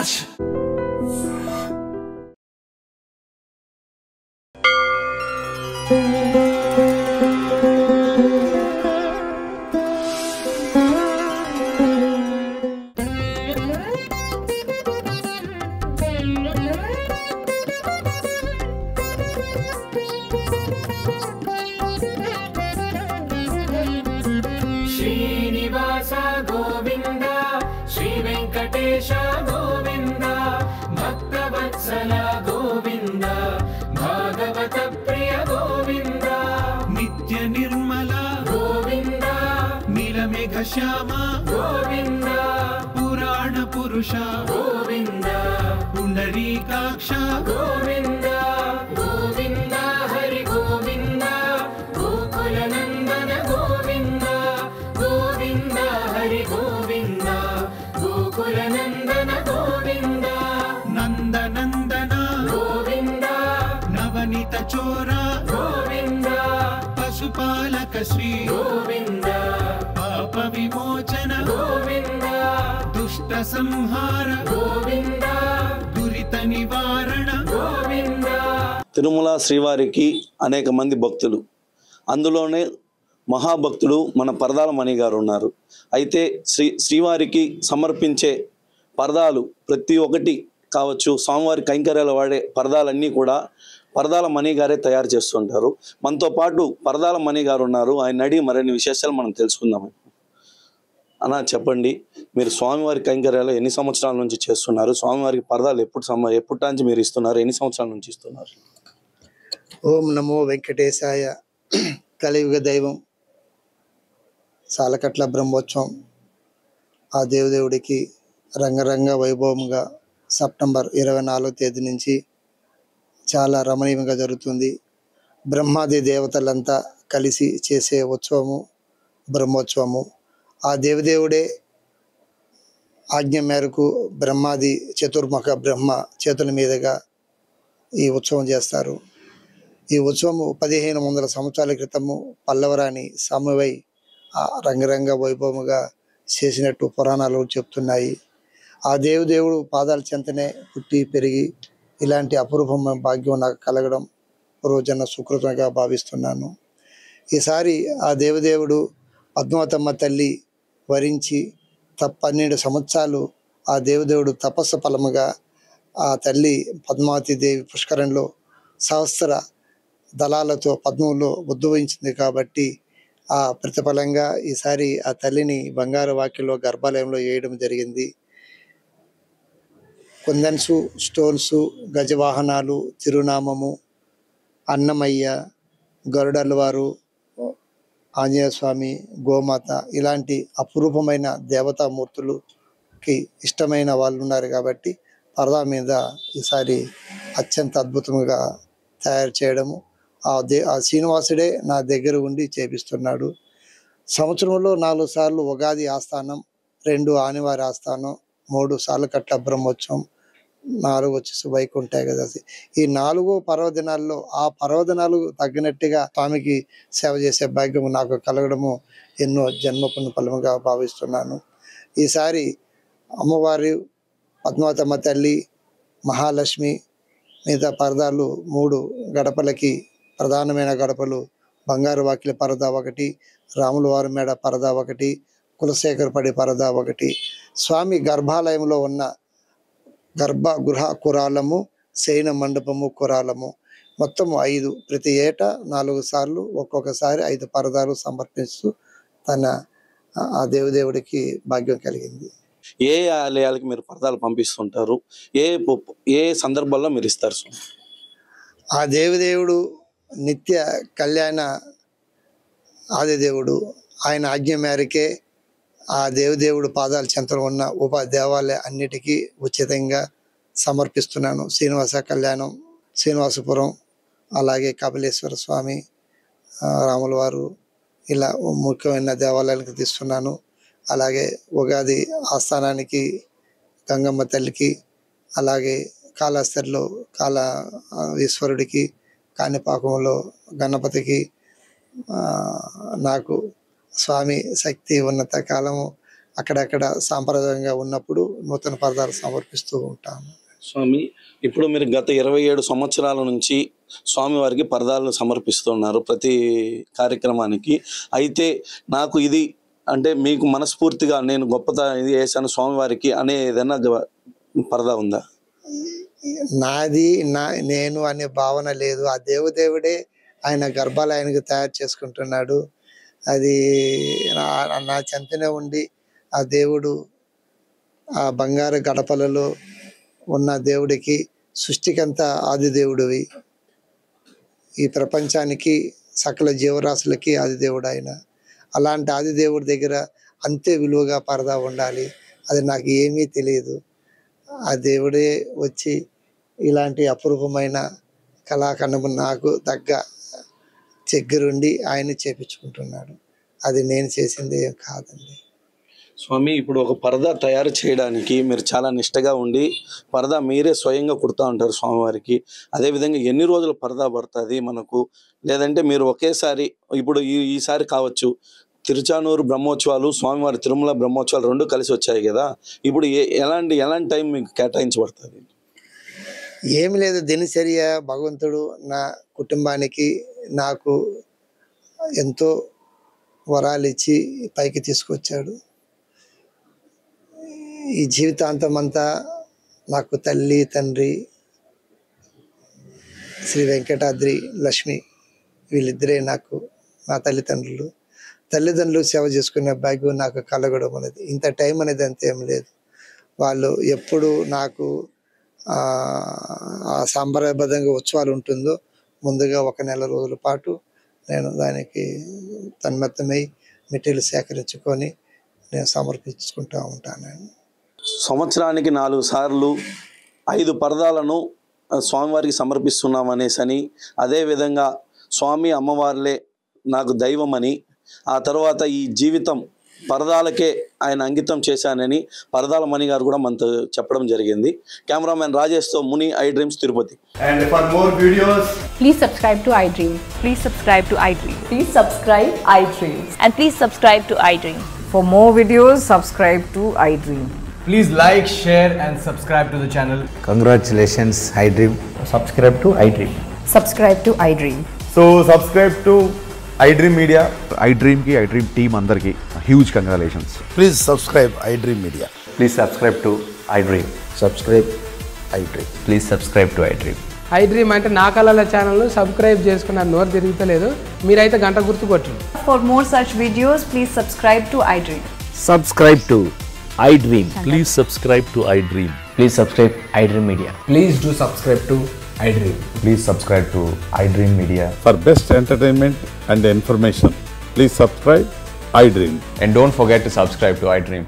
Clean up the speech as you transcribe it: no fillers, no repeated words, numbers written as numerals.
Much. Srinivasa Govinda, Shri Venkatesha Govinda, Bhaktavatsala Govinda, భాగవత ప్రియ గోవింద, నిత్య నిర్మల గోవింద, నీలమేఘ శ్యామ గోవింద, పురాణ పురుష గోవింద, పుండరీకాక్ష గోవింద, గోవింద హరి గోవింద, గోకుల నందన గోవింద, గోవింద హరి గోవింద, గోకుల నందన గోవింద, నందనందన గోవింద, నవనీత చోర గోవింద, పశుపాలక శ్రీ గోవింద, పాప విమోచన గోవింద, దుష్ట సంహార గోవింద, దురిత నివారణ. గోవింద. తిరుమల శ్రీవారికి అనేక మంది భక్తులు, అందులోనే మహాభక్తుడు మన పరదాల మణి గారు ఉన్నారు. అయితే శ్రీవారికి సమర్పించే పరదాలు ప్రతి ఒక్కటి కావచ్చు, స్వామివారి కైంకర్యాలు వాడే పరదాలన్నీ కూడా పరదాల మణి గారే తయారు చేస్తుంటారు. మనతో పాటు పరదాల మణి గారు ఉన్నారు. ఆయన అడిగి మరిన్ని విశేషాలు మనం తెలుసుకుందాం. అన్న చెప్పండి, మీరు స్వామివారి కైంకర్యాలు ఎన్ని సంవత్సరాల నుంచి చేస్తున్నారు? స్వామివారికి పరదాలు ఎప్పటి నుంచి మీరు ఇస్తున్నారు? ఎన్ని సంవత్సరాల నుంచి ఇస్తున్నారు? ఓం నమో వెంకటేశాయ. కలియుగ దైవం సాలకట్ల బ్రహ్మోత్సవం ఆ దేవదేవుడికి రంగరంగ వైభవంగా సెప్టెంబర్ 24వ తేదీ నుంచి చాలా రమణీయంగా జరుగుతుంది. బ్రహ్మాది దేవతలంతా కలిసి చేసే ఉత్సవము బ్రహ్మోత్సవము. ఆ దేవదేవుడే ఆజ్ఞ మేరకు బ్రహ్మాది చతుర్ముఖ బ్రహ్మ చేతుల మీదుగా ఈ ఉత్సవం చేస్తారు. ఈ ఉత్సవము 1500 సంవత్సరాల క్రితము పల్లవరాణి సామువై ఆ రంగరంగ వైభవముగా చేసినట్టు పురాణాలు చెప్తున్నాయి. ఆ దేవుడు పాదాల చెంతనే పుట్టి పెరిగి ఇలాంటి అపూర్వమైన భాగ్యం నాకు కలగడం పూర్వజన్మ సుకృతంగా భావిస్తున్నాను. ఈసారి ఆ దేవదేవుడు పద్మావతమ్మ తల్లి వరించి 12 సంవత్సరాలు ఆ దేవదేవుడు తపస్సు ఫలముగా ఆ తల్లి పద్మావతి దేవి పుష్కరంలో సహస్ర దళాలతో పద్మంలో ఉద్భవించింది కాబట్టి ఆ ప్రతిఫలంగా ఈసారి ఆ తల్లిని బంగారు వాకిల్లో గర్భాలయంలో వేయడం జరిగింది. కుందన్సు, స్టోన్స్, గజవాహనాలు, తిరునామము, అన్నమయ్య, గరుడల్వారు, ఆంజనేయ స్వామి, గోమాత ఇలాంటి అపురూపమైన దేవతామూర్తులకి ఇష్టమైన వాళ్ళు ఉన్నారు కాబట్టి పరదా మీద ఈసారి అత్యంత అద్భుతంగా తయారు చేయడము. ఆ శ్రీనివాసుడే నా దగ్గర ఉండి చేపిస్తున్నాడు. సంవత్సరంలో 4 సార్లు ఉగాది ఆస్థానం, 2 ఆనివారి ఆస్థానం, 3 సాలకట్ల బ్రహ్మోత్సవం, 4 వచ్చేసి వైకుంఠ ఏకాదశి. ఈ 4 పర్వదినాల్లో ఆ పర్వదినాలు తగ్గినట్టుగా స్వామికి సేవ చేసే భాగ్యం నాకు కలగడము ఎన్నో జన్మపుణ్య ఫలముగా భావిస్తున్నాను. ఈసారి అమ్మవారి పద్మావతమ్మ తల్లి, మహాలక్ష్మి మిగతా పరదాలు 3 గడపలకి ప్రధానమైన గడపలు బంగారు వాకిలి పరదా 1, రాముల వారి మేడ పరదా 1, కులశేఖరపడి పరదా 1, స్వామి గర్భాలయంలో ఉన్న గర్భగృహ కురాలము, శయన మండపము కురాలము మొత్తం 5. ప్రతి ఏటా 4 సార్లు ఒక్కొక్కసారి 5 పరదాలు సమర్పిస్తూ తన ఆ దేవదేవుడికి భాగ్యం కలిగింది. ఏ ఆలయాలకు మీరు పరదాలు పంపిస్తుంటారు? ఏ సందర్భాల్లో మీరు ఇస్తారు? ఆ దేవదేవుడు నిత్య కళ్యాణ ఆదిదేవుడు. ఆయన ఆజ్ఞ మేరకే ఆ దేవదేవుడు పాదాల చెంతలో ఉన్న దేవాలయ అన్నిటికీ ఉచితంగా సమర్పిస్తున్నాను. శ్రీనివాస కళ్యాణం, శ్రీనివాసపురం, అలాగే కపిలేశ్వర స్వామి, రాముల వారు ఇలా ముఖ్యమైన దేవాలయాలకు తీస్తున్నాను. అలాగే ఉగాది ఆస్థానానికి గంగమ్మ తల్లికి, అలాగే కాళహస్తిలో ఈశ్వరుడికి, కాణిపాకంలో గణపతికి నాకు స్వామి శక్తి ఉన్నత కాలము అక్కడక్కడ సాంప్రదాయంగా ఉన్నప్పుడు నూతన పదార్థాలు సమర్పిస్తూ ఉంటాము. స్వామి, ఇప్పుడు మీరు గత 27 సంవత్సరాల నుంచి స్వామివారికి పరదాలను సమర్పిస్తున్నారు ప్రతి కార్యక్రమానికి. అయితే నాకు ఇది అంటే మీకు మనస్ఫూర్తిగా నేను ఇది వేసాను స్వామివారికి అనే ఏదైనా పరదా ఉందా? నేను అనే భావన లేదు. ఆ దేవుడే ఆయన గర్భాలయానికి తయారు చేసుకుంటున్నాడు. అది నా చెంతనే ఉండి ఆ దేవుడు ఆ బంగారు గడపలలో ఉన్న దేవుడికి సృష్టికంతా ఆది దేవుడివి, ఈ ప్రపంచానికి సకల జీవరాశులకి ఆది దేవుడు ఆయన. అలాంటి ఆది దేవుడి దగ్గర అంతే విలువగా పరదా ఉండాలి. అది నాకు ఏమీ తెలియదు. ఆ దేవుడే వచ్చి ఇలాంటి అపురూపమైన కళాఖండము నాకు తగ్గ దగ్గరుండి ఆయన చేపించుకుంటున్నాడు. అది నేను చేసింది ఏం కాదండి. స్వామి, ఇప్పుడు ఒక పరదా తయారు చేయడానికి మీరు చాలా నిష్టగా ఉండి పరదా మీరే స్వయంగా కుడతా ఉంటారు స్వామివారికి. అదేవిధంగా ఎన్ని రోజులు పరదా పడుతుంది మనకు? లేదంటే మీరు ఒకేసారి ఇప్పుడు ఈసారి కావచ్చు తిరుచానూరు బ్రహ్మోత్సవాలు, స్వామివారి తిరుమల బ్రహ్మోత్సవాలు 2 కలిసి వచ్చాయి కదా, ఇప్పుడు ఎలాంటి టైం మీకు కేటాయించబడుతుంది? ఏమి లేదు, దినచర్య భగవంతుడు నా కుటుంబానికి నాకు ఎంతో వరాలు ఇచ్చి పైకి తీసుకొచ్చాడు. ఈ జీవితాంతం అంతా నాకు తల్లి తండ్రి శ్రీ వెంకటాద్రి లక్ష్మి వీళ్ళిద్దరే నాకు నా తల్లిదండ్రులు సేవ చేసుకునే భాగ్యం నాకు కలగడం అనేది. ఇంత టైం అనేది అంతేం లేదు. వాళ్ళు ఎప్పుడు నాకు ఆ సాంప్రదాయబద్ధంగా ఉత్సవాలు ఉంటుందో ముందుగా 1 నెల రోజుల పాటు నేను దానికి తన్మత్తమై మెటీరియల్ సేకరించుకొని నేను సమర్పించుకుంటూ ఉంటాను. సంవత్సరానికి 4 సార్లు 5 పరదాలను స్వామివారికి సమర్పిస్తున్నాం అనేసని, అదేవిధంగా స్వామి అమ్మవార్లే నాకు దైవమని, ఆ తర్వాత ఈ జీవితం పరదాలకే ఆయన అంకితం చేశానని పరదాల మణి గారు కూడా మనతో చెప్పడం జరిగింది. Cameraman రాజేష్తో Muni, iDreams Tirupati. And for more videos, please subscribe to iDream. Please subscribe to iDream. Please subscribe iDream. And please subscribe to iDream. For more videos, subscribe to iDream. please like, share and subscribe to the channel. Congratulations, iDream. Subscribe to iDream. Subscribe to iDream. So subscribe to iDream Media. iDream ki iDream team andarki huge congratulations. Please subscribe iDream Media. Please subscribe to iDream. Subscribe iDream. Please subscribe to iDream. iDream అంటే నా కళల channel subscribe చేసుకున్నారు, నోరు తిరుగుతలేదు. మీరైతే గంట గుర్తు కొట్టండి. For more such videos, please subscribe to iDream. Subscribe to iDream. Please subscribe to iDream. Please subscribe iDream Media. Please do subscribe to iDream. Please subscribe to iDream Media. For best entertainment and information, please subscribe iDream. And don't forget to subscribe to iDream.